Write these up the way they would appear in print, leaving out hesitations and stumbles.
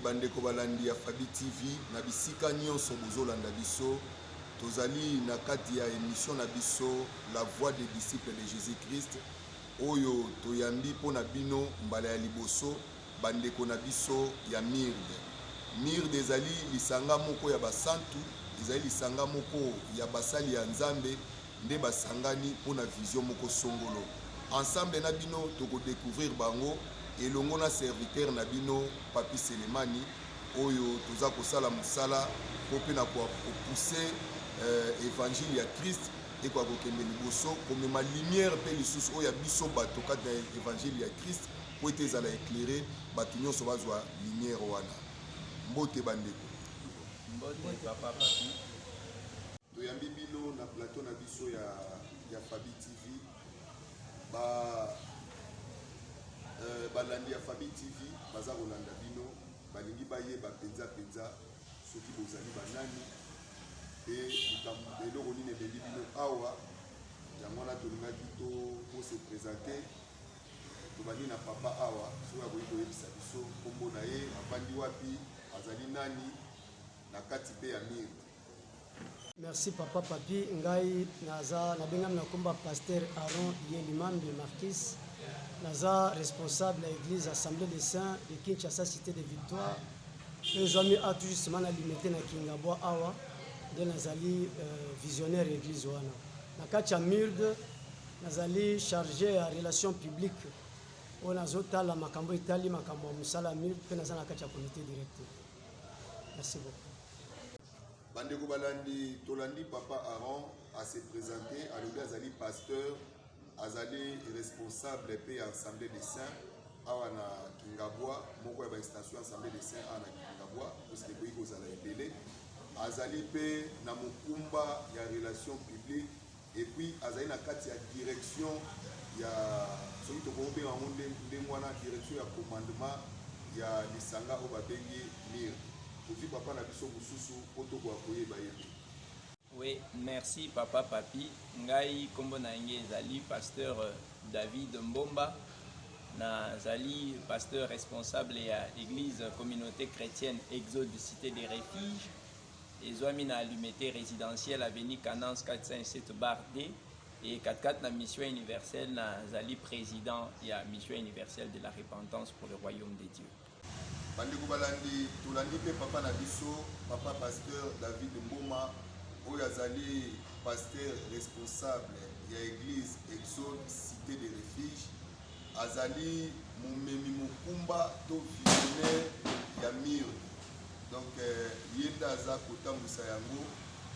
bandeko balandi ya Fabi TV na bisika nyonso bozolanda biso tozali na kati ya émission na biso La Voix des disciples de Jésus-Christ oyo toyambi pona bino mbala ya liboso bandeko na biso ya Mirde. Mirde ezali lisanga moko ya basantu, ezali lisanga moko ya basali ya Nzambe nde basangani pona vision moko songolo. Ensemble na bino toko découvrir bango elongo na serviteur na bino Papi Selemani oyo toza kosala musala po pe na ko pousser évangile ya Christ et kwa kokende liboso komema lumière pe lisusu oyo ya biso bato kati na évangile ya Christ po ete ezala éclairer bato nyonso bazwa lumière wana. Mbote bandeko. Mbote papa Papi. Toyambi bino na plateau na biso ya Fabi TV. Balandi ya Fabi TV baza kolanda bino balingi bayeba penza soki bozali banani pe eloko nini ebeli bino awa yango wana tolingaki po se présenter tobandi na papa awa soki akoki koyebisa biso kombo na ye avandi wapi azali nani na kati pe ya Mirde. Merci papa Papi. Ngai naza nabengami na komba pasteur Aaron Yeliman de Marquis. Naza responsable de l'église Assemblée des Saints de Kinshasa Cité de Victoire. Les amis a tout justement na limité na Kingabwa awa de nazali visionnaire église wana. Na kati ya Mirde nazali chargé à relations publiques. On azota la makambo itali makambo musala Mirde pe naza na kati ya comité directeur. Merci beaucoup. Bandeko balandi tolandi papa Aaron a se présenter alobi azali pasteur azali responsable pe ya Assemblée des Saints awa na Kingabwa moko ya ba station Assemblée des Saints awa na Kingabwa parce que koyi kozala ebele azali pe na mokumba ya relations publiques et puis azali na kati ya direction ya soki tokobenga yango ndenge wana direction ya commandement ya lisanga oyo babengi Mirde. Oui, merci papa Papi. Ngai kombo na nge ezali pasteur David Mbomba na zali pasteur responsable ya église communauté chrétienne Exode Cité des Refuges et zwami na Lumete résidentielle avenue Canance 407 bar D et 44 na mission universelle na zali président ya mission universelle de la repentance pour le royaume de Dieu. Bandeko balandi tolandi pe papa na biso papa pasteur David Mboma oyo azali pasteur responsable ya église Exode Cité des Refuges azali momemi mokumba to visionnaire ya Mirde. Donc yenda aza kotambusa yango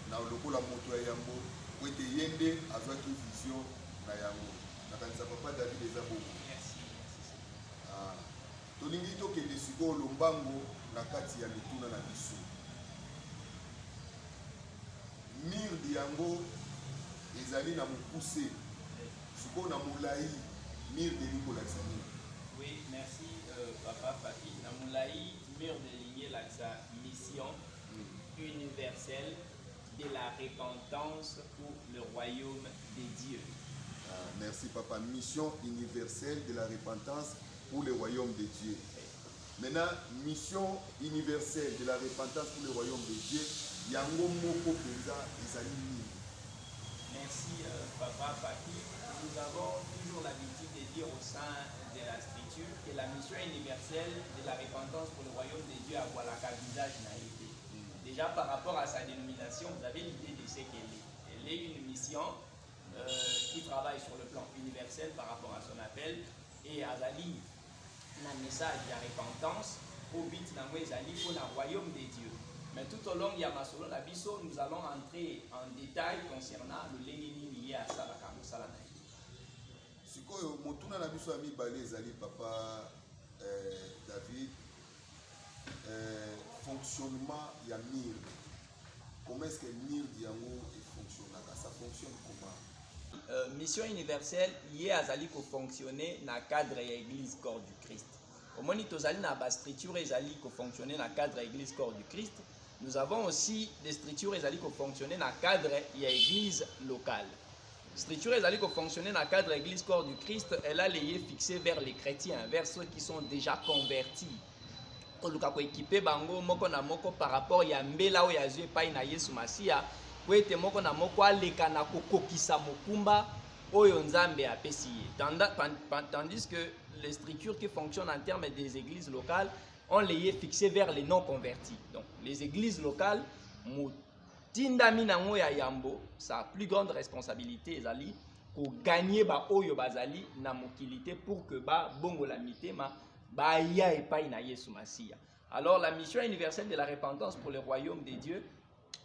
na lokola moto ya yango po ete yende azwaki vision na yango nakanisa papa David eza bongo. Tolingi tokende sikoyo lombango na kati ya mituna na biso. Mirde yango ezali na mokuse sikoyo na molai Mirde likolakisa nini? Oui, merci papa Papi. Na molai Mirde lié la mission universelle de la repentance pour le royaume des dieux. Merci papa. Mission universelle de la repentance pour le royaume de Dieu. Maintenant, mission universelle de la repentance pour le royaume de Dieu. Yango moko penza ezali nini? Merci papa Papi. Nous avons toujours l'habitude de dire au sein de la Scripture que la mission universelle de la repentance pour le royaume de Dieu a voilà qu'un visage naïveté. Déjà par rapport à sa dénomination, vous avez l'idée de ce qu'elle est. Elle est une mission qui travaille sur le plan universel par rapport à son appel et à la ligne. Un message de repentance au but pour le royaume de Dieu. Mais tout au long de Yamasolo Labiso, nous allons entrer en détail concernant le lénini lié à ça, la Kamusala. Sikoyo motuna na biso ami balé ezali papa David fonctionnement ya Mirde. Comment est-ce que Mirde yango fonctionne? Ça fonctionne comment? Mission universelle liée à Zali pour fonctionner dans le cadre de l'église corps du Christ. Au moment où nous allons dans la structure pour fonctionner dans le cadre de l'église corps du Christ, nous avons aussi des structures pour fonctionner dans le cadre de l'église locale. Structure pour fonctionner dans le cadre de l'église corps du Christ, elle a les fixé vers les chrétiens, vers ceux qui sont déjà convertis. koluka ko équiper bango moko na moko par rapport ya mbela o ya zwe pai na Yesu Masia po ete moko na moko aleka na kokokisa mokumba oyo Nzambe apesi ye. Tandis que les structures qui fonctionnent en termes des églises locales, on les est fixées vers les non convertis. Donc les églises locales, mutindami nango ya yambo, sa plus grande responsabilité ezali ko gagner ba oyo bazali na mokilité pour que ba bongo la mitema ba ya epai na Yesu Masia. Alors la mission universelle de la repentance pour le royaume de Dieu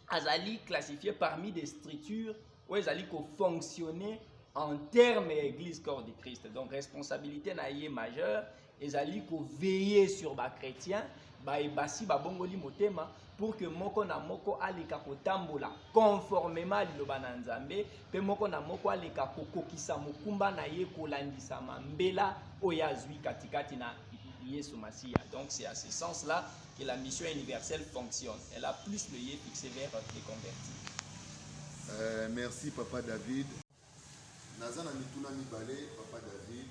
azali classifiée parmi des structures où ezali ko fonctionner en termes église corps du Christ. Donc responsabilité na yé majeure ezali ko veiller sur ba chrétiens ba ebasi ba bongoli motema pour que moko na moko aleka kotambola conformément liloba na Nzambe pe moko na moko aleka kokokisa mokumba na ye kolandisa mbela oyo azwi katikati na Yesu Masia. Donc c'est à ce sens-là que la mission universelle fonctionne. Elle a plus le yé fixé vers les convertis. Merci Papa David. Naza na mituna mibale Papa David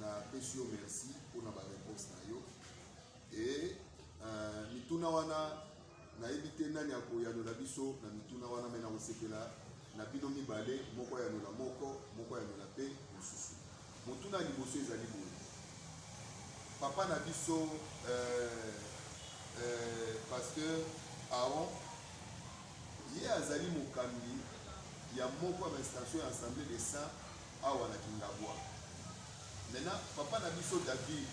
na pesio merci pour na ba réponse na yo et mituna wana na ebite nani akoyano na biso na mituna wana mena osepela na bino mibale moko ya nola moko ya nola pe mususu mutuna liboso ezali boye papa na biso pasteur Aaron ye azali mokambi ya moko ya station ya assemblée des saints awa na Kingabwa. Maintenant papa na biso David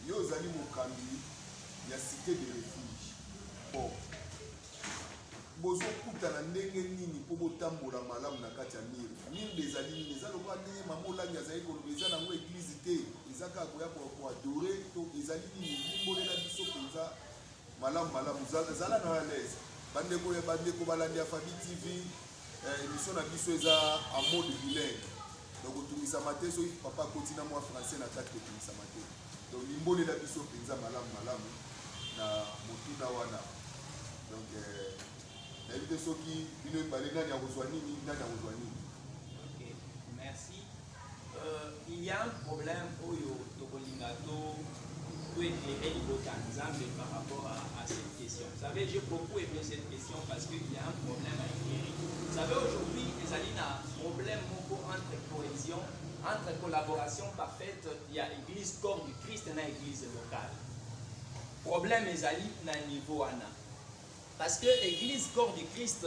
yo ozali mokambi ya cité de refuge. Bon bozo kutana ndenge nini po botambola malamu na kati ya mire ezali nini eza lokola ndenge mamolangi azali koloba eza nango église te eza kaka koya koadore to ezali nini limbolela biso mpenza malamu zala na à l'aise bandeko balandi ya Fabi TV émission na biso eza en mode bilingue donc otumisa mate so papa continue moi français na kati otumisa mate donc limbolela biso mpenza malamu na motuna wana donc nayebite soki bino ebale nani akozwa nini nani akozwa nini. Ok, merci. Il y a un problème oyo tokolingato peut éclairer Nzambe par rapport à cette question. Vous savez, j'ai beaucoup aimé cette question parce qu'il y a un problème à éclairer. Vous savez, aujourd'hui, les alliés ont un problème entre cohésion, entre collaboration parfaite. Il y a l'église corps du Christ et l'église locale. Problème les alliés na niveau ana. Parce que l'église corps du Christ,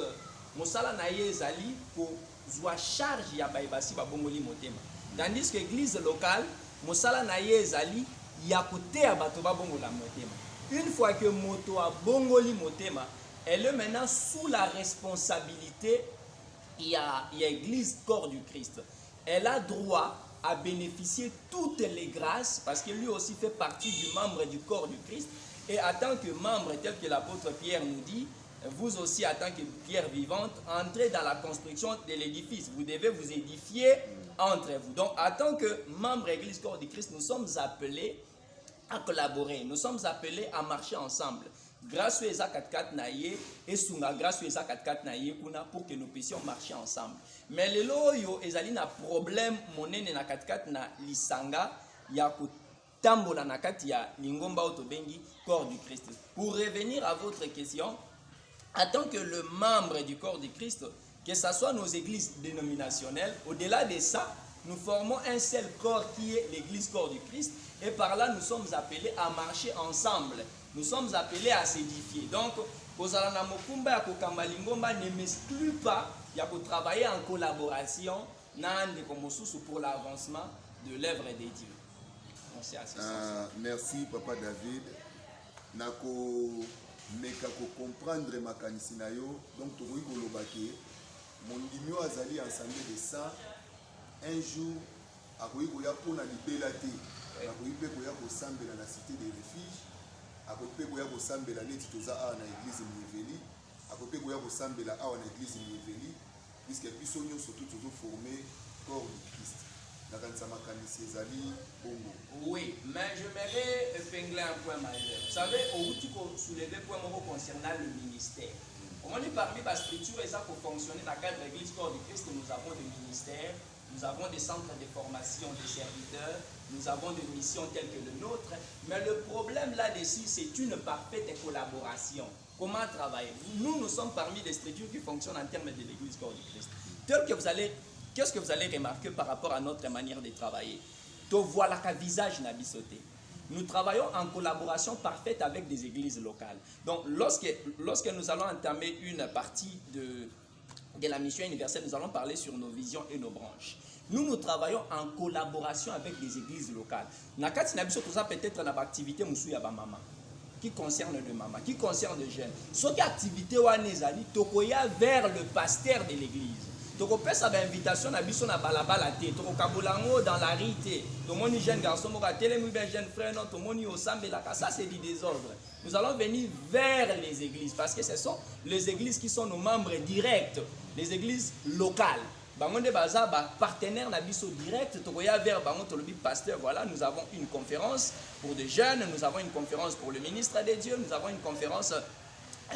mosala na ye ezali pour zwa charge ya baibasi babongoli motema. Tandis que l'église locale, mosala na ye ezali ya kotea bato babongola motema. Une fois que moto a bongoli motema, elle est maintenant sous la responsabilité il y a l'église corps du Christ. Elle a droit à bénéficier toutes les grâces parce que lui aussi fait partie du membre du corps du Christ. Et en tant que membre, tel que l'apôtre Pierre nous dit, vous aussi en tant que pierre vivante, entrez dans la construction de l'édifice. Vous devez vous édifier entre vous. Donc en tant que membre de l'église corps du Christ, nous sommes appelés à collaborer. Nous sommes appelés à marcher ensemble. Grâce à Eza 4-4 naïe et sunga grâce à Eza 4-4 naïe pour que nous puissions marcher ensemble. Mais le loyo ezali na problème monene na 4-4 na lisanga ya kutambola na kati ya lingomba otobengi corps du Christ. Pour revenir à votre question, en tant que le membre du corps du Christ, que ce soit nos églises dénominationnelles, au-delà de ça, nous formons un seul corps qui est l'église corps du Christ. Et par là, nous sommes appelés à marcher ensemble. Nous sommes appelés à s'édifier. Donc, Kozalana Mokumba ya kokamba lingomba ne m'exclut pas il y a que travailler en collaboration pour l'avancement de l'œuvre de Dieu. Merci Papa David. Nako meka ko comprendre makanisi na yo donc to ko lobaki mon dimio azali ensemble de ça un jour akoyi ko ya pona libela te akoyi pe ko ya ko sambela na cité des refuges akoyi pe ko ya ko sambela neti toza a na église Mieveli akoyi pe ko ya ko sambela a na église Mieveli puisque biso nyonso tout tozo former corps du Christ. Oui, mais je m'aimerais épingler un point majeur. Vous savez, au bout de soulever un point concernant le ministère. On est parmi les structures et ça pour fonctionner dans le cadre de l'église corps du Christ, nous avons des ministères, nous avons des centres de formation des serviteurs, nous avons des missions telles que le nôtre, mais le problème là-dessus, c'est une parfaite collaboration. Comment travailler? Nous sommes parmi les structures qui fonctionnent en termes de l'Église corps du Christ. Qu'est-ce que vous allez remarquer par rapport à notre manière de travailler? Voilà qu'un visage n'a pas sauté. Nous travaillons en collaboration parfaite avec des églises locales. Donc, lorsque nous allons entamer une partie de la mission universelle, nous allons parler sur nos visions et nos branches. Nous travaillons en collaboration avec des églises locales. Nakati na biso toza peut-être une activité musuya ba mama qui concerne le maman, qui concerne les jeunes. Cette activité wana ezali tokoya vers le pasteur de l'église. Tokopesa ba invitation na biso na balabala te, tokokabolango dans la rue te. Tomoni jeune garçon moka telemi ben jeune frère non tomoni osambelaka, ça c'est du désordre. Nous allons venir vers les églises parce que ce sont les églises qui sont nos membres directs, les églises locales. Bangonde baza ba partenaire na biso direct tokoya vers bango tolobi pasteur. Voilà, nous avons une conférence pour des jeunes, nous avons une conférence pour le ministre des dieux, nous avons une conférence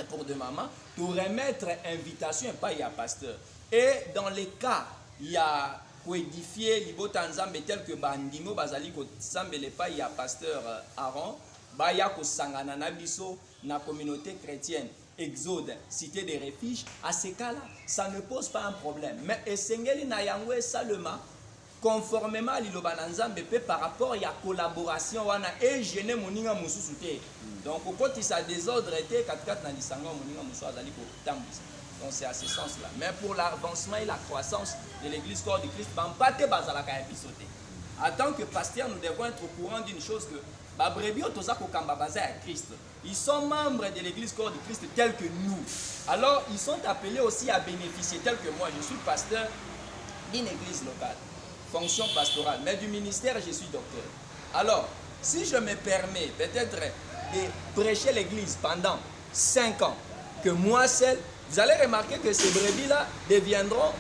pour des mamans pour remettre invitation et pas y a pasteur. Et dans les cas il y a coédifié libota nzambe tel que bandimo bazali ko sambele pas y a pasteur Aaron baya ko sangana na biso na communauté chrétienne Exode, cité des refuges, à ces cas-là, ça ne pose pas un problème. Mais Esengeli na yangwe salema, conformément à l'Ilobananzambe, par rapport à la collaboration, wana et gêner moninga mususute. Donc, au côté ça désordre était 4-4 na disanga moninga musu azali ko tambisa. Donc, c'est à ce sens-là. Mais pour l'avancement et la croissance de l'église corps du Christ, bampate bazalaka episote. En tant que pasteur, nous devons être au courant d'une chose que Christ. Ils sont membres de l'église corps du Christ tel que nous. Alors, ils sont appelés aussi à bénéficier, tel que moi. Je suis pasteur d'une église locale, fonction pastorale, mais du ministère, je suis docteur. Alors, si je me permets peut-être de prêcher l'église pendant 5 ans, que moi seul, vous allez remarquer que ces brebis-là deviendront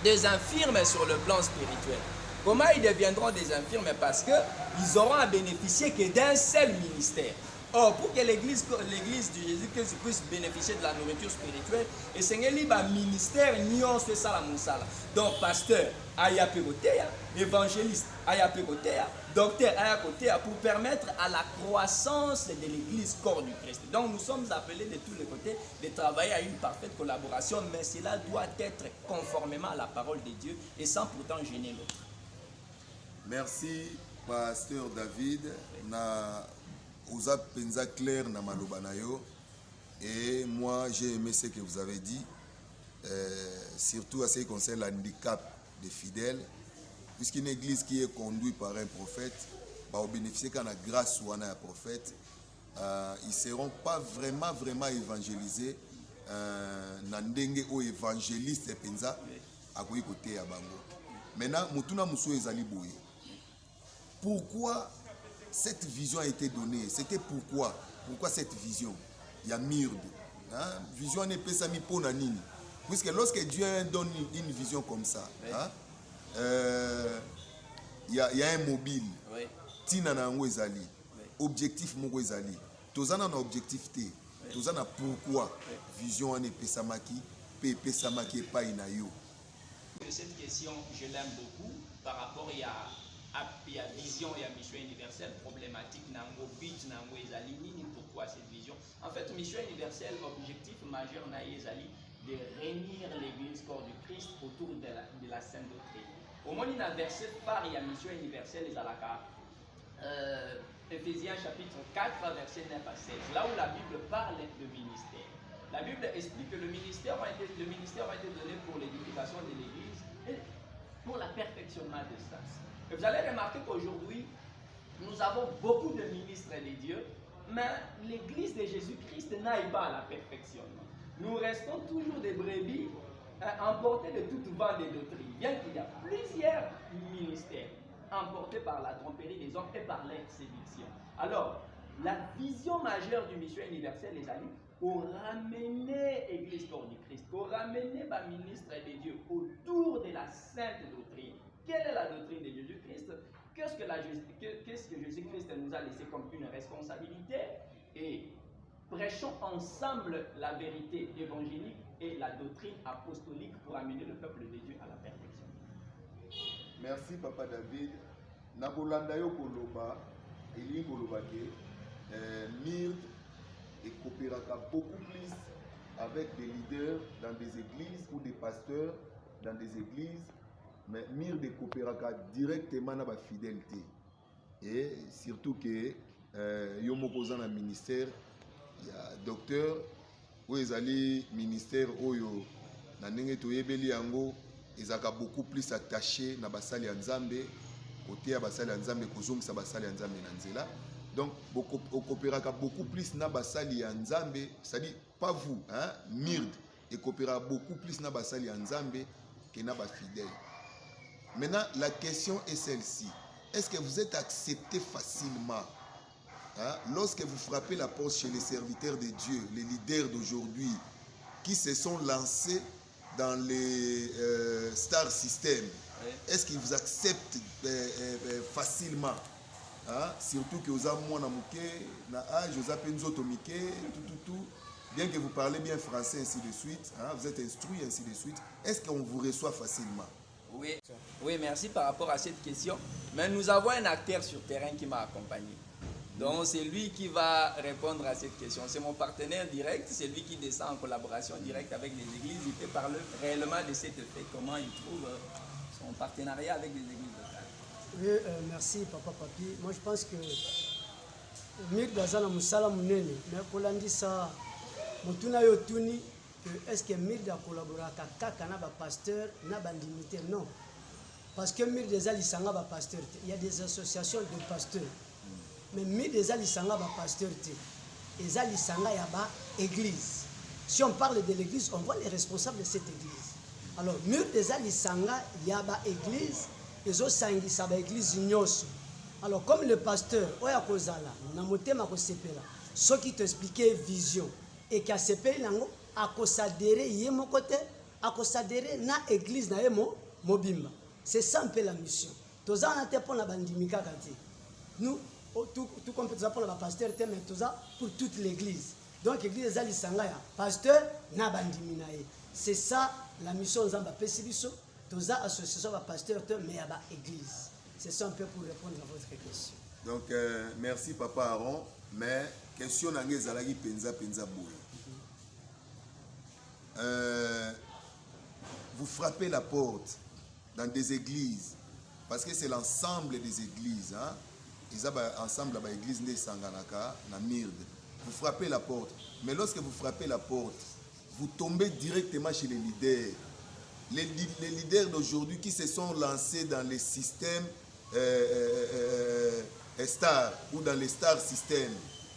des infirmes sur le plan spirituel. Comment ils deviendront des infirmes? Parce qu'ils auront à bénéficier que d'un seul ministère. Or, pour que l'église de Jésus-Christ puisse bénéficier de la nourriture spirituelle, et c'est un ministère nion fait ça la moussala. Donc, pasteur, ayapegotea, évangéliste, ayapegotea, docteur, ayapegotea, pour permettre à la croissance de l'église corps du Christ. Donc, nous sommes appelés de tous les côtés de travailler à une parfaite collaboration, mais cela doit être conformément à la parole de Dieu et sans pourtant gêner l'autre. Merci, pasteur David. Na oza penza clair na maloba na yo. Et moi, j'ai aimé ce que vous avez dit, surtout à ce qui concerne l'handicap des fidèles. Puisqu'une église qui est conduite par un prophète, va bénéficier quand la grâce ou un prophète, ils ne seront pas vraiment évangélisés. Nandenge ou évangéliste penza à côté ya bango. Maintenant, mutuna muso ezali boye. Pourquoi cette vision a été donnée? C'était pourquoi cette vision? Il y a Myrde. Vision n'est pas ça mi pona nini. Puisque lorsque Dieu donne une vision comme ça, il y a un mobile. Tina na ngo ezali. Objectif moko ezali. Tozana na objectif té. Tozana pourquoi vision n'est pas samaki, pe samaki pas inayo. Cette question, je l'aime beaucoup par rapport à vision et à mission universelle, problématique, nango but, nango ezali, nini, pourquoi cette vision. En fait, mission universelle, objectif majeur na ezali, de réunir l'église corps du Christ autour de la sainte doctrine. Au moins, il y a un verset phare, il y a mission universelle, les alaka. Éphésiens chapitre 4, verset 9 à 16, là où la Bible parle de ministère. La Bible explique que le ministère a été donné pour l'édification de l'église et pour la perfectionnement des saints. Et vous allez remarquer qu'aujourd'hui, nous avons beaucoup de ministres de Dieu, mais l'église de Jésus-Christ n'aille pas à la perfectionnement. Nous restons toujours des brebis emportés de toute vent des doctrines, bien qu'il y a plusieurs ministères emportés par la tromperie des hommes et par leur séduction. Alors, la vision majeure du mission universelle, les amis, pour ramener l'église corps du Christ, pour ramener le ministre de Dieu autour de la sainte doctrine. Quelle est la doctrine de Jésus-Christ? Qu'est-ce que Jésus-Christ nous a laissé comme une responsabilité? Et prêchons ensemble la vérité évangélique et la doctrine apostolique pour amener le peuple de Dieu à la perfection. Merci Papa David. Nabolanda yo koloba, eli koloba ke MIRD et coopérera beaucoup plus avec des leaders dans des églises ou des pasteurs dans des églises, mais MIRD et coopérera directement dans la fidélité. Et surtout que yo mokoza na ministère, il y a docteur ou ezali ministère oyo na ndenge toyebeli yango ezaka beaucoup plus attaché na basali ya Nzambe côté ya basali ya Nzambe kozongisa basali ya Nzambe na nzela. Donc coopérera beaucoup plus na basali ya Nzambe, c'est-à-dire pas vous, hein, MIRD et coopérera beaucoup plus na basali ya Nzambe que na ba fidèles. Maintenant la question est celle-ci. Est-ce que vous êtes accepté facilement, hein, lorsque vous frappez la porte chez les serviteurs de Dieu, les leaders d'aujourd'hui, qui se sont lancés dans les star systems? Oui. Est-ce qu'ils vous acceptent facilement, hein? Surtout que vous avez moins na âge, vous avez tout. Bien que vous parlez bien français, ainsi de suite, hein, vous êtes instruit, ainsi de suite. Est-ce qu'on vous reçoit facilement? Oui, merci par rapport à cette question. Mais nous avons un acteur sur terrain qui m'a accompagné. Donc c'est lui qui va répondre à cette question. C'est mon partenaire direct, c'est lui qui descend en collaboration directe avec les églises. Il peut parler réellement de cet effet, comment il trouve son partenariat avec les églises locales. Oui, merci Papa Papi. Moi je pense que MIRD Bazana Moussala Mounene, mais pour l'indisa, Moutuna Yotuni, est-ce que MIRD a collaboré avec un pasteur, n'a pas limité? Non. Parce que MIRD déjà lisanga ba pasteur, il y a des associations de pasteurs. Mais MIRD déjà lisanga ba pasteur, et ça lisanga ya ba église. Si on parle de l'église, on voit les responsables de cette église. Alors MIRD déjà lisanga ya ba église, et zo sangi sa ba église nyoso. Alors comme le pasteur oya kozala na motema ko sepela, ce qui t'expliquait vision et qui a sepelé nango a kosadere yemo côté, a kosadere na église na yemo mobimba. C'est ça un peu la mission. Tous en a pour la bandimika kati. Nous, tout comme ça pour la pasteur, mais tout ça pour toute l'église. Donc l'église est sangaya, pasteur na bandiminae. C'est ça la mission Zamba Pesibiso. Tous ça association va pasteur mais à l'église. C'est ça un peu pour répondre à votre question. Donc merci Papa Aaron, mais question nangé zalagi penza boy. Vous frappez la porte dans des églises, parce que c'est l'ensemble des églises, hein? Ils ont ensemble à l'église de Sanganaka, na MIRD. Vous frappez la porte, mais lorsque vous frappez la porte, vous tombez directement chez les leaders. Les leaders d'aujourd'hui qui se sont lancés dans les systèmes stars ou dans les star systems.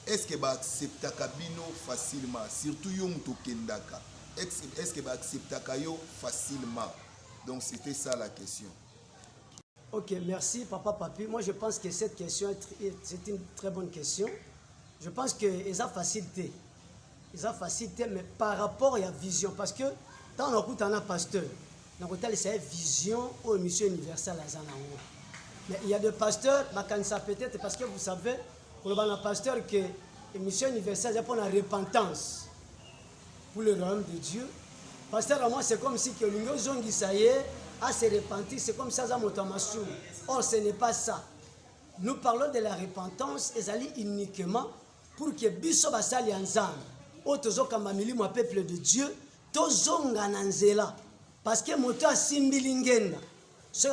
Est-ce que va accepter Kabino facilement, surtout Yom Tokendaka? Est-ce que va accepter Kayo facilement? Donc c'était ça la question. Ok, merci Papa Papi. Moi je pense que cette question c'est une très bonne question. Je pense qu'ils ont facilité. Ils ont facilité, mais par rapport à la vision. Parce que quand on écoute un pasteur, on écoute la vision ou mission universelle à Zanango. Mais il y a des pasteurs, ça peut-être parce que vous savez, pour le pasteur que la mission universelle c'est pour la repentance pour le royaume de Dieu. Pasteur, à moi, c'est comme si que l'union zongisaye a se repentir, c'est comme ça, Zamotamasou. Or, ce n'est pas ça. Nous parlons de la repentance, et ça uniquement pour que Bisso Basali Anzan, Otozo Kamamili, mon peuple de Dieu, Tozonga Nanzela. Parce que Moto a Simbilingenda. C'est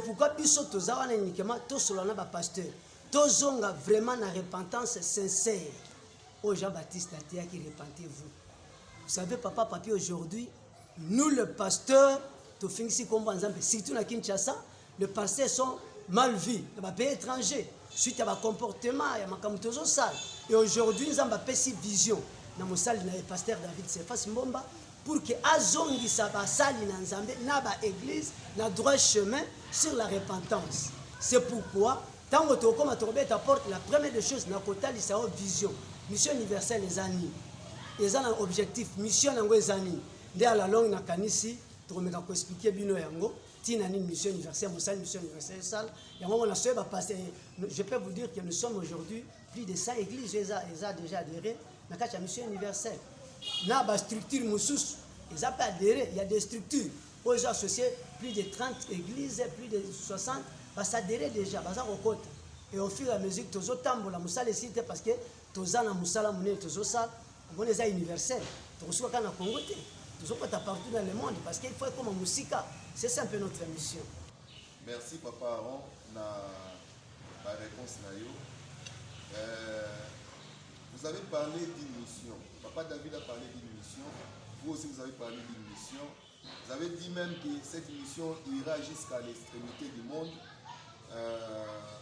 pourquoi Bisso Tozawana uniquement, Tosolana Pasteur. Tozonga vraiment la repentance sincère. Oh Jean-Baptiste Atia qui repentez-vous. Vous savez, Papa Papi, aujourd'hui, nous, le pasteur, surtout à Kinshasa, les pasteurs sont mal vus dans les pays étrangers, suite à leur comportement, il y a un sale. Et aujourd'hui, nous avons une vision. Dans mon salle, le pasteur David Sefas Mbomba, pour que Azongi Saba Sali Nanzambe, Naba Église, na droit chemin sur la repentance. C'est pourquoi, tant que tu apporte la première des choses, na kota lisa vision. Mission universelle les années. Ils ont un objectif, mission les années. Dès à la longue, na kanisi, tu me as expliqué bino yango. Tina une mission universelle, mission universelle salle. Et moi, je peux vous dire que nous sommes aujourd'hui plus de 100 églises. Ils ont déjà adhéré à la mission universelle. Na ba structure moussous, ils ont pas adhéré. Il y a des structures. Ils ont associé plus de 30 églises, plus de 60, ça adhéré déjà, ça au et au fur et à mesure que tous tambola musala cité parce que tous ana musala mune tous sala on les a universel tous quoi kana Congo tous quoi partout dans le monde parce qu'il faut comme musica c'est ça un peu notre mission. Merci papa Aaron na la réponse na yo. Vous avez parlé d'une mission. Papa David a parlé d'une mission. Vous aussi vous avez parlé d'une mission. Vous avez dit même que cette mission ira jusqu'à l'extrémité du monde.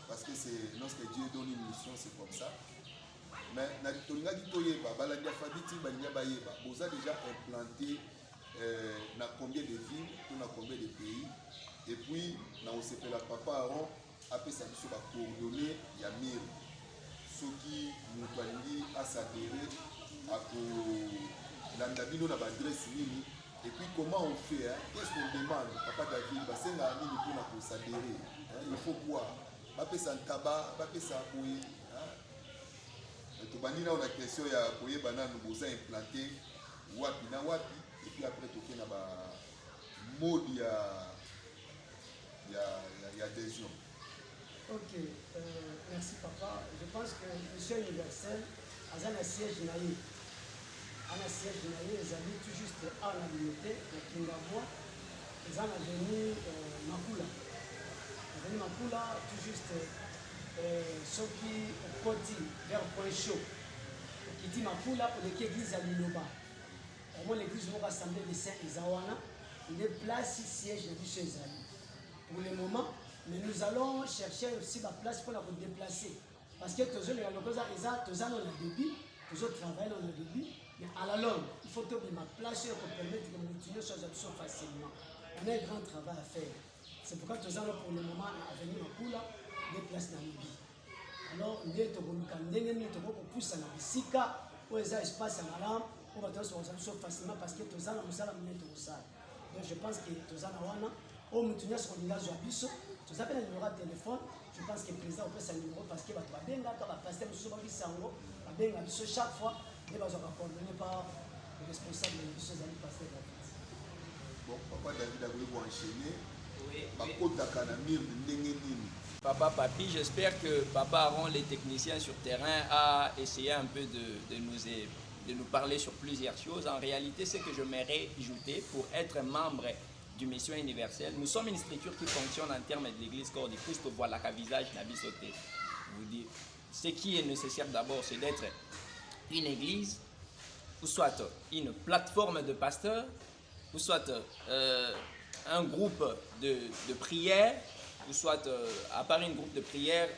Parce que c'est lorsque Dieu donne une mission, c'est comme ça. Mais vous avez déjà implanté dans combien de villes, dans combien de pays. Et puis, dans le papa Aaron, après ça, il va coordonner Yamir. Ce qui nous valide à s'adhérer à l'andabino dans l'adresse mini. Et puis comment on fait, qu'est-ce qu'on demande, papa David, pour s'adhérer. Il faut quoi? Pas ça tabac, pas ça oui. On a la question ya koye bana nous besoin implanter wapi na wapi et puis après toquer na ba mode ya adhésion. Ok, merci papa. Je pense que Mission Universelle a un siège naïf. Un siège naïf, ils habitent tout juste à la communauté, à Kingabois. Ils ont venu Makula. Venu Makula, tout juste ceux qui au côté vers Point Chaud. Qui dit Makula pour l'église à Liloba. Vraiment l'église va rassembler les saints Isawana. Il est placé siège de Mission Isaïe. Pour le moment, mais nous allons chercher aussi la place pour la déplacer. Parce que tous les gens ont le débit, tous les travaillent dans le débit, mais à la longue, il faut trouver ma place pour permettre de continuer sur les choses facilement. On a un grand travail à faire. C'est pourquoi tous les gens pour le moment à venir à Kula, des places dans le débit. Alors, nous devons pousser dans le Sika, où il y a un espace à la lampe, pour que tous les gens facilement parce que tous les gens ont le salle. Donc je pense que tous les gens ont au Moutunia sur le village de Abisso, tu appelles le numéro de téléphone, je pense que le président peut faire un numéro parce qu'il va te bien là, quand va passer le souvent Bissango, va bien Abisso chaque fois, il va se coordonner par le responsable de Abisso Zali Pasteur David. Bon, papa David a voulu vous enchaîner. Oui. Papa Papi, j'espère que Papa Aaron, les techniciens sur terrain, a essayé un peu de nous parler sur plusieurs choses. En réalité, ce que je m'aimerais ajouter pour être membre du Mission Universelle, nous sommes une structure qui fonctionne en termes de l'Église corps du Christ, voilà qu'à visage n'a sauté. Vous dire, ce qui est nécessaire d'abord, c'est d'être une église, ou soit une plateforme de pasteurs, ou soit un groupe de prière, ou soit à part un groupe de prière,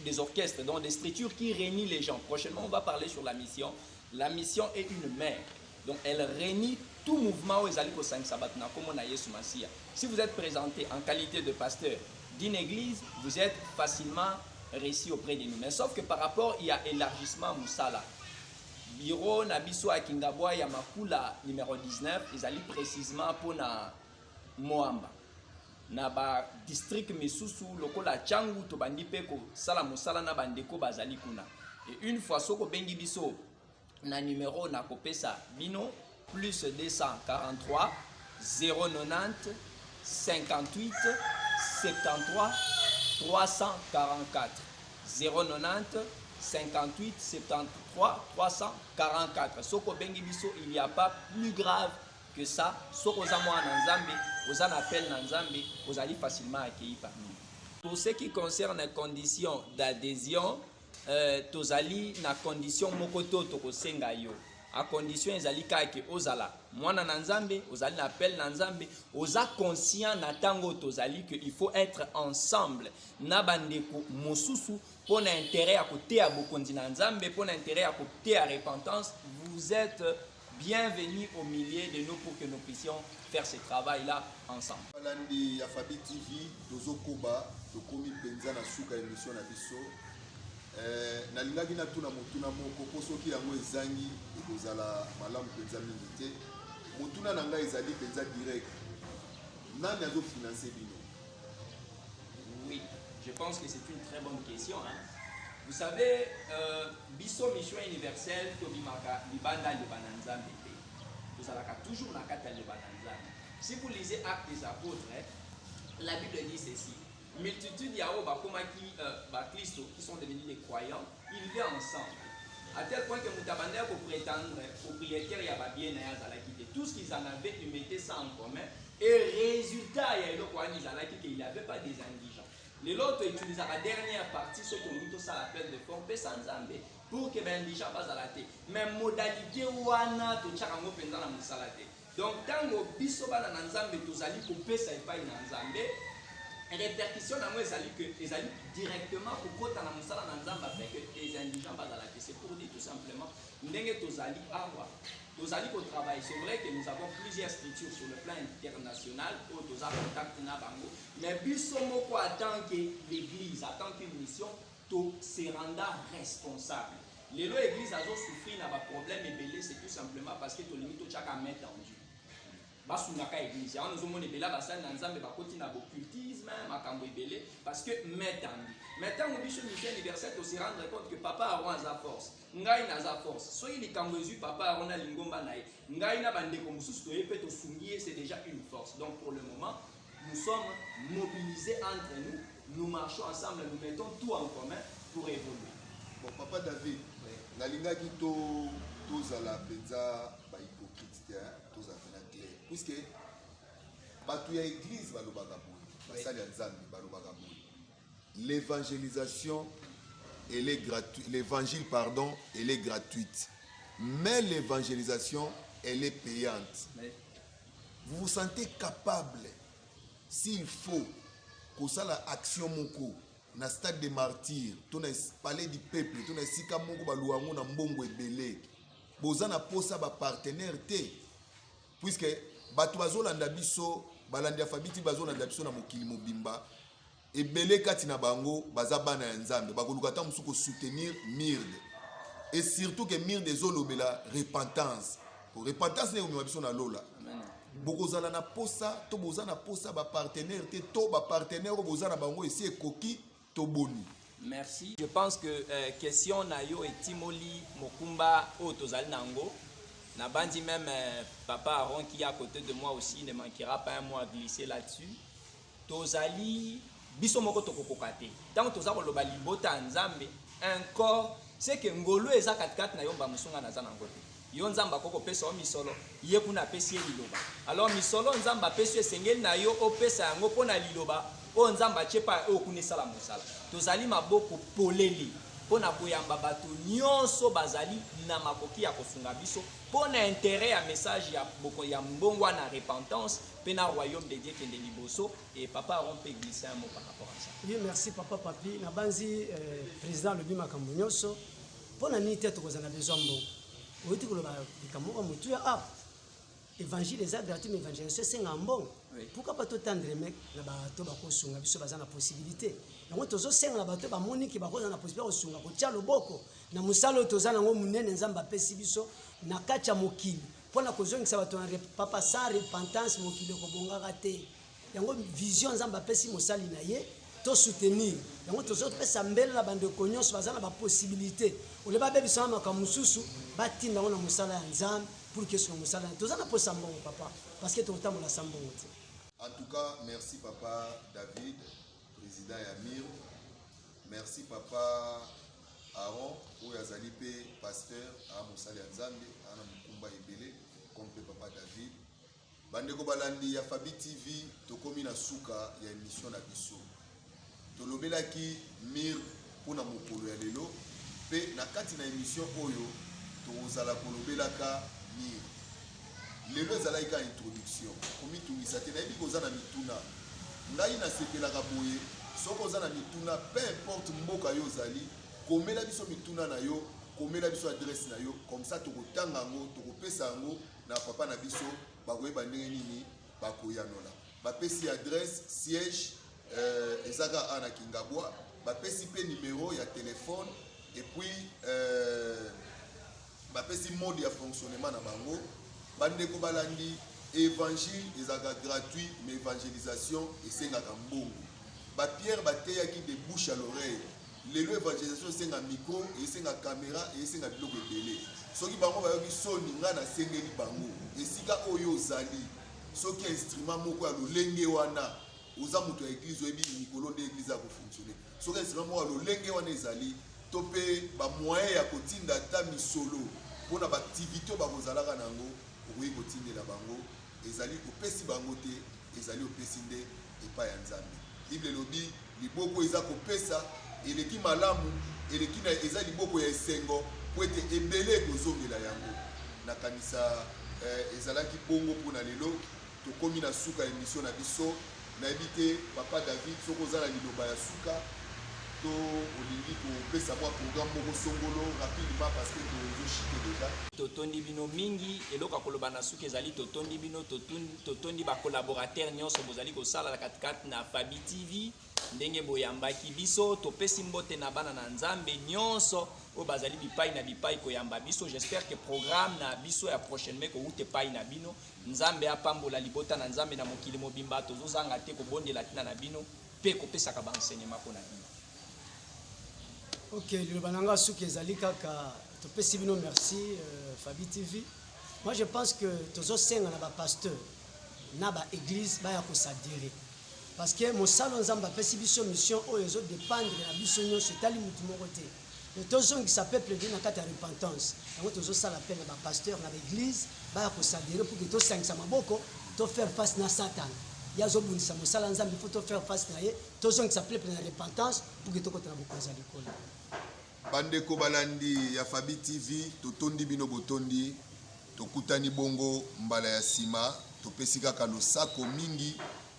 des orchestres, donc des structures qui réunissent les gens. Prochainement, on va parler sur la mission. La mission est une mère. Donc, elle réunit tout mouvement où ils allaient au 5 sabbat, comme on a Yesu Massia. Si vous êtes présenté en qualité de pasteur d'une église, vous êtes facilement réussi auprès de nous. Mais sauf que par rapport, il y a élargissement Moussala. Bureau Nabiso à Kingabois, Yamakula, numéro 19, ils allaient précisément pour na Moamba. Naba district Misusu, lokola Changu, Tobandi Peko, Sala Moussala, Nabandeko, Bazali Kuna. Et une fois, Soko Bengi Biso, na numéro na Kopesa Bino, plus 243 090 58 73 344 090 58 73 344. Soko bengi biso, il n'y a pas plus grave que ça. Soko zamwa nanzambe, vous en appel nanzambe, vous allez facilement accueillir parmi nous. Pour ce qui concerne les conditions d'adhésion, tozali na condition mokoto tokosenga yo. À condition ezali kake ozala mwana na nzambe ozali na appel na nzambe oza conscient na tango tozali que il faut être ensemble na bandeko mosusu pour intérêt à côté à bokondi na nzambe pour intérêt à côté à repentance. Vous êtes bienvenus au milieu de nous pour que nous puissions faire ce travail là ensemble. Balandi ya Fabi TV tozokoba tokomi penza na suka émission na biso. Nalingaki natuna motuna moko po soki yango ezangi ekozala malamu penza mingi te. Motuna na ngai ezali penza direct. Nani azofinancer bino? Oui, je pense que c'est une très bonne question. Hein. Vous savez, biso mission universelle tobimaka libanda le bananzambe te. Tozalaka toujours na kata le bananzambe. Si vous lisez Actes des Apôtres, la Bible dit ceci. Multitude yao Christo qui sont devenus des croyants, ils vivaient ensemble. À tel point que Moutabanda pour prétendre propriétaire Yababien et tout ce qu'ils en avaient, ils mettaient ça en commun. Et résultat, il y a qu'il n'y avait pas des indigents. Les autres utilisent la dernière partie, ce qu'on dit ça l'appel de forme, sans zambé, pour que les indigents passent à la tête. Mais modalité wana to chakango pendant la musalate. Donc tant que biso bana nzambe tozali kopesa epai na nzambe, répercussion na moi ezali que ezali directement kokota na musala na nzambe afin que les indigents passent à la tête. C'est pour dire tout simplement ndenge tozali awa. Tozali ko travail. C'est vrai que nous avons plusieurs structures sur le plan international où nous avons contact na bango, mais biso moko en tant que l'église, en tant que mission, to se renda responsable. Les lois églises ont souffert d'un problème et c'est tout simplement parce que tu limites chaque mettre en Dieu. Basunaka église, on nous montre bela basal dans nzambe bakoti na occultisme, makambo ebele parce que mettre en Dieu. Maintenant on dit sur mission universelle to se rendre compte que papa a sa force. Ngai na sa force. Soki likambo ezu papa a lingomba na ye. Ngai na bandeko mususu to yepe to sungier, c'est déjà une force. Donc pour le moment, nous sommes mobilisés entre nous, nous marchons ensemble, nous mettons tout en commun pour évoluer. Bon, papa David, nalinga ki tozala penza ba hypocrite te, tozala na clair. Puisque batu ya église balobaka boye, basali ya nzambe balobaka boye. L'évangélisation elle est gratuite, l'évangile pardon, elle est gratuite. Mais l'évangélisation elle est payante. Vous vous sentez capable s'il faut que ça la action moko na stade de martyrs, ton palais du peuple, ton sika moko baluango na mbongo ebele. Bozana posa ba partenaire te. Puisque batu bazolanda biso, balandi afabiti bazolanda biso na mokili mobimba. Ebele kati na bango bazabana ya nzambe, bakoluka ta musuko soutenir mirde. Et surtout que mirde ezolobela repentance. Pour repentance ne umima biso na lola. Bokozala na posa, to bozana posa ba partenaire te, to ba partenaire bozana bango esi ekoki to boni. Merci. Je pense que question nayo et Timoli Mokumba o tozali nango. Na bandi même papa Aaron qui est à côté de moi aussi ne manquera pas un mot à glisser là-dessus. Tozali biso moko tokokokate. Tant que tozali koloba libota nzambe encore c'est que ngolo eza katkat na yomba musunga na zana ngote. Yo nzamba koko pesa o misolo ye kuna pesi liloba. Alors misolo nzamba pesi esengeli na yo opesa yango pona liloba o nzamba chepa o kunesala musala. Tozali maboko poleli pona koyamba bato nyonso bazali na makoki ya kosunga biso pona intérêt ya message ya boko ya mbongwa na repentance pena royaume de Dieu kende liboso et papa on peut glisser un mot par rapport à ça. Oui, merci papa papi na banzi président le bima kambonyoso pona ni tete ko zana besoin mbongo. Oiti ko ba bikamoka mutu ya évangile est gratuit mais évangélisation c'est un bon. Pourquoi pas tout tendre mec na bato ba kosunga biso bazana possibilité. Donc tozo senga na bato ba moni ki ba kozana possibilité kosunga ko tia loboko na musalo tozana ngo munene nzamba pesi biso na kacha mokili. Pona kozongisa bato na papa sans repentance mokili ko bonga raté. Yango vision nzamba pesi mosali na ye to soutenir. Yango tozo pesa mbele na bande konyonso bazana ba possibilité. Ole ba bebisa makamususu batinda na musala ya nzambe. Pour que ce soit tout ça n'a pas ça papa parce que tout le temps on a ça. En tout cas, merci papa David, président Yamir. Merci papa Aaron, ou Yazalipe, pasteur à Moussali Nzambe, à Mukumba Ebele, comme papa David. Bandeko balandi ya Fabi TV, tokomi na suka ya émission na biso. Tolobelaki mir pona mokolo ya lelo, pe na kati na émission oyo tozala kolobelaka mir. Lelo ezalaika introduction. Komi tumisate na yebi kozana mituna. Ngai na sepelaka boye, soko ozana mituna, peu importe mboka yo zali, komela biso mituna na yo, komela biso adresse na yo, comme ça tokotanga ngo, tokopesa ngo na papa na biso, bakoyeba ndenge nini bakoyanola. Bapesi adresse, siège, ezaka ana Kingabwa, bapesi pe numéro ya téléphone et puis bapesi mode ya fonctionnement na bango. Bandeko balandi évangile ezaka gratuit mais évangélisation esengaka mbongo. Ba Pierre bateyaki de bouche à l'oreille. Lelo évangélisation esenga micro, esenga caméra, esenga biloko ebele. Soki bango bayoki soni nga na sengeli bango. Esika oyo ozali soki instrument moko ya lolenge wana oza moto ya église oyebi mikolo nde église akofonctionne soki instrument moko ya lolenge wana ezali to mpe bamoyen ya kotinda ata misolo mpona baactivité oyo bakozalaka nango okoki kotindela bango ezali opesi bango te ezali opesi nde epai ya nzambe bible elobi liboko eza kopesa eleki malamu eleki na eza liboko ya esengo po ete ebele ekozongela yango nakanisa ezalaki bongo mpona lelo tokomi na suka ya émission na biso nayebi te papa David soki oza na liloba ya suka to olingi kopesa mwa programme moko songolo rapidement parce que tozoshike deja totondi bino mingi eloko akoloba na suka ezali totondi bino totondi bacolaborateur nyonso bozali kosala na katikati na Fabi TV ndenge boyambaki biso topesi mbote na bana na nzambe nyonso oyo bazali bipai na bipai koyamba biso. J'espère que programme na biso ya prochainement kowute epai na bino nzambe apambola libota na nzambe na mokili mobimba tozozanga te kobondela ntina na bino mpe kopesaka baenseignement mpo na bino. Ok, liloba nanga suki ezali kaka topesi bino merci Fabi TV. Moi je pense que tozosenga na bapasteur na baéglise baya kosadire parce que mosala nzambe apesi biso mission oyo ezodépendre na biso nyonso etali mutu moko te tozongisa peuple de na kati ya repentance yango tozosala mpe na bapasteur na baéglise baya kosadire pour que tosangisa maboko to faire face na Satan ya zobundisa mosala nzambe faut to faire face na ye tozongisa peuple na repentance pour que tokota na bokonzi ya likolo. bandeko balandi ya Fabi TV totondi bino botondi tokutani bongo mbala ya sima topesi kaka losako mingi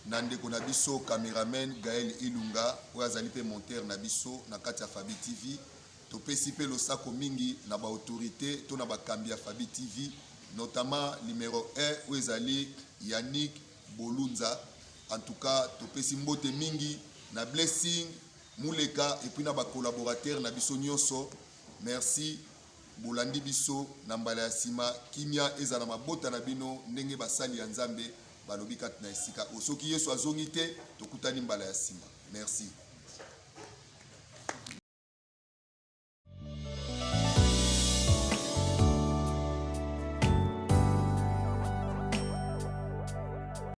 na ndeko na biso cameraman Gaël Ilunga oyo azali mpe monteur na biso na kati ya Fabi TV topesi mpe losako mingi na baautorité to na bakambi ya Fabi TV notamment numéro 1 oyo ezali Yannick Bolunza. En tout cas topesi mbote mingi na Blessing Muleka et puis na ba collaborateur na biso nyonso. Merci bolandi biso na mbala ya sima kimia eza na mabota na bino ndenge basali ya nzambe balobi kati na esika osoki Yesu azongi te tokutani mbala ya sima. Merci.